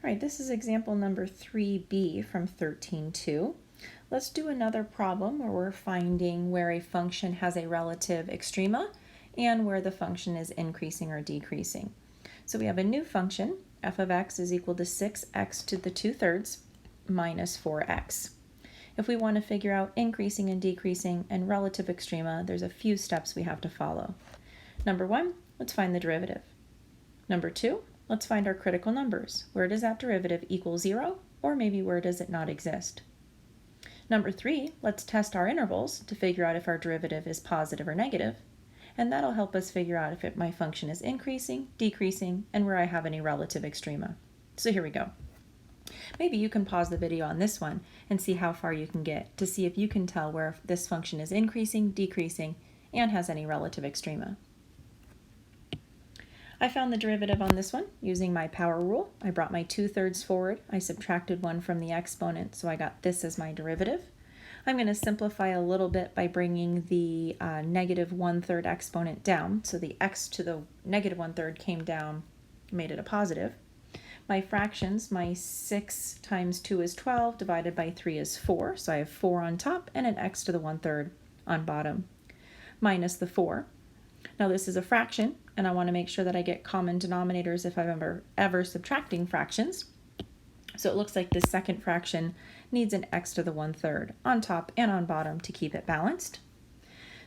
All right, this is example number 3b from 13.2. Let's do another problem where we're finding where a function has a relative extrema and where the function is increasing or decreasing. So we have a new function, f of x is equal to 6x to the 2/3 minus 4x. If we want to figure out increasing and decreasing and relative extrema, there's a few steps we have to follow. Number 1, let's find the derivative. Number 2, let's find our critical numbers. Where does that derivative equal 0, or maybe where does it not exist? Number 3, let's test our intervals to figure out if our derivative is positive or negative, and that'll help us figure out if my function is increasing, decreasing, and where I have any relative extrema. So here we go. Maybe you can pause the video on this one and see how far you can get to see if you can tell where this function is increasing, decreasing, and has any relative extrema. I found the derivative on this one using my power rule. I brought my 2/3 forward. I subtracted 1 from the exponent, so I got this as my derivative. I'm going to simplify a little bit by bringing the negative 1/3 exponent down. So the x to the negative 1/3 came down, made it a positive. My fractions, my 6 times 2 is 12, divided by 3 is 4. So I have 4 on top and an x to the 1/3 on bottom, minus the 4. Now this is a fraction, and I want to make sure that I get common denominators if I'm ever subtracting fractions. So it looks like this second fraction needs an x to the 1/3 on top and on bottom to keep it balanced.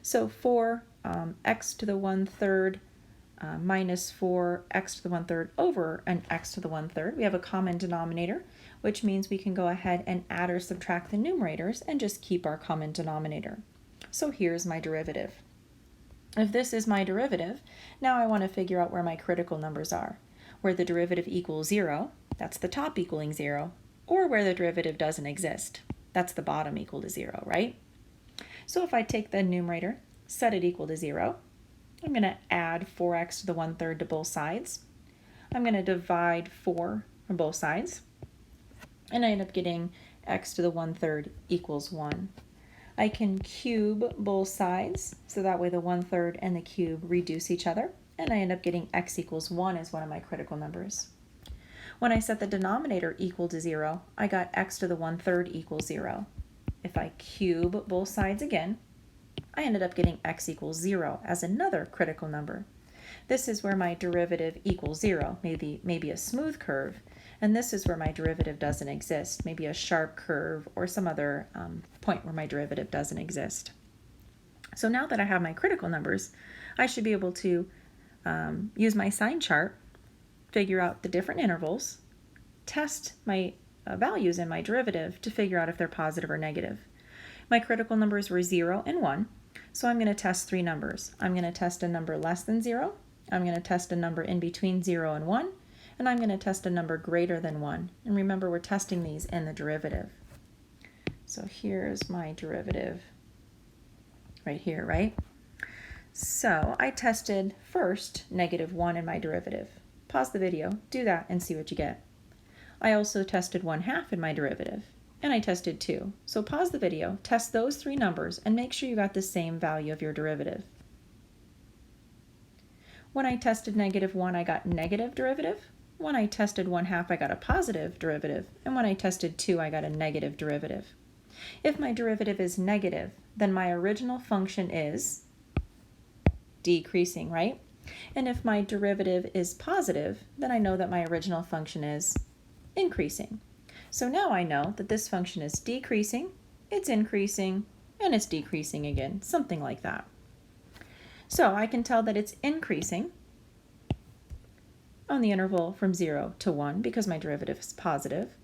So for x to the 1/3 minus 4x to the 1/3 over an x to the 1/3, we have a common denominator, which means we can go ahead and add or subtract the numerators and just keep our common denominator. So here's my derivative. If this is my derivative, now I want to figure out where my critical numbers are, where the derivative equals 0, that's the top equaling 0, or where the derivative doesn't exist, that's the bottom equal to 0, right? So if I take the numerator, set it equal to 0, I'm going to add 4x to the 1/3 to both sides. I'm going to divide 4 from both sides, and I end up getting x to the 1/3 equals 1. I can cube both sides, so that way the 1/3 and the cube reduce each other, and I end up getting x equals 1 as one of my critical numbers. When I set the denominator equal to 0, I got x to the 1/3 equals 0. If I cube both sides again, I ended up getting x equals 0 as another critical number. This is where my derivative equals 0, maybe a smooth curve, and this is where my derivative doesn't exist, maybe a sharp curve or some other point where my derivative doesn't exist. So now that I have my critical numbers, I should be able to use my sign chart, figure out the different intervals, test my values in my derivative to figure out if they're positive or negative. My critical numbers were 0 and 1, so I'm going to test 3 numbers. I'm going to test a number less than 0, I'm going to test a number in between 0 and 1, and I'm going to test a number greater than 1. And remember, we're testing these in the derivative. So here's my derivative right here, right? So I tested first negative 1 in my derivative. Pause the video, do that, and see what you get. I also tested 1/2 in my derivative, and I tested 2. So pause the video, test those 3 numbers, and make sure you got the same value of your derivative. When I tested negative 1, I got negative derivative. When I tested 1/2, I got a positive derivative. And when I tested 2, I got a negative derivative. If my derivative is negative, then my original function is decreasing, right? And if my derivative is positive, then I know that my original function is increasing. So now I know that this function is decreasing, it's increasing, and it's decreasing again, something like that. So I can tell that it's increasing on the interval from 0 to 1 because my derivative is positive.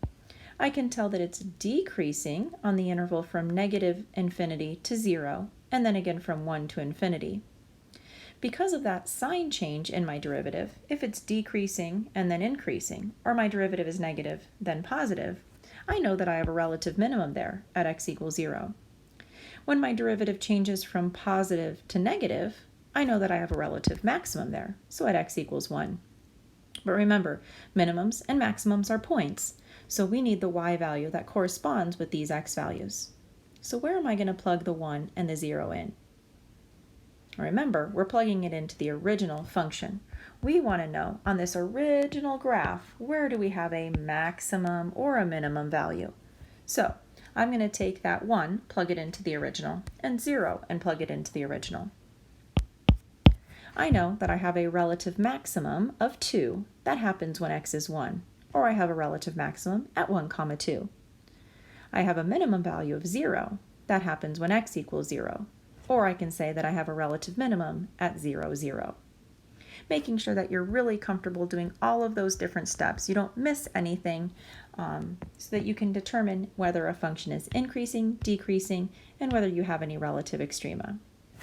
I can tell that it's decreasing on the interval from negative infinity to 0, and then again from 1 to infinity. Because of that sign change in my derivative, if it's decreasing and then increasing, or my derivative is negative then positive, I know that I have a relative minimum there at x equals 0. When my derivative changes from positive to negative, I know that I have a relative maximum there, so at x equals 1. But remember, minimums and maximums are points, so we need the y value that corresponds with these x values. So where am I going to plug the 1 and the 0 in? Remember, we're plugging it into the original function, we want to know on this original graph, where do we have a maximum or a minimum value? So I'm going to take that 1, plug it into the original, and 0 and plug it into the original. I know that I have a relative maximum of 2. That happens when x is 1. Or I have a relative maximum at 1, 2. I have a minimum value of 0. That happens when x equals 0. Or I can say that I have a relative minimum at 0, 0. Making sure that you're really comfortable doing all of those different steps. You don't miss anything, so that you can determine whether a function is increasing, decreasing, and whether you have any relative extrema.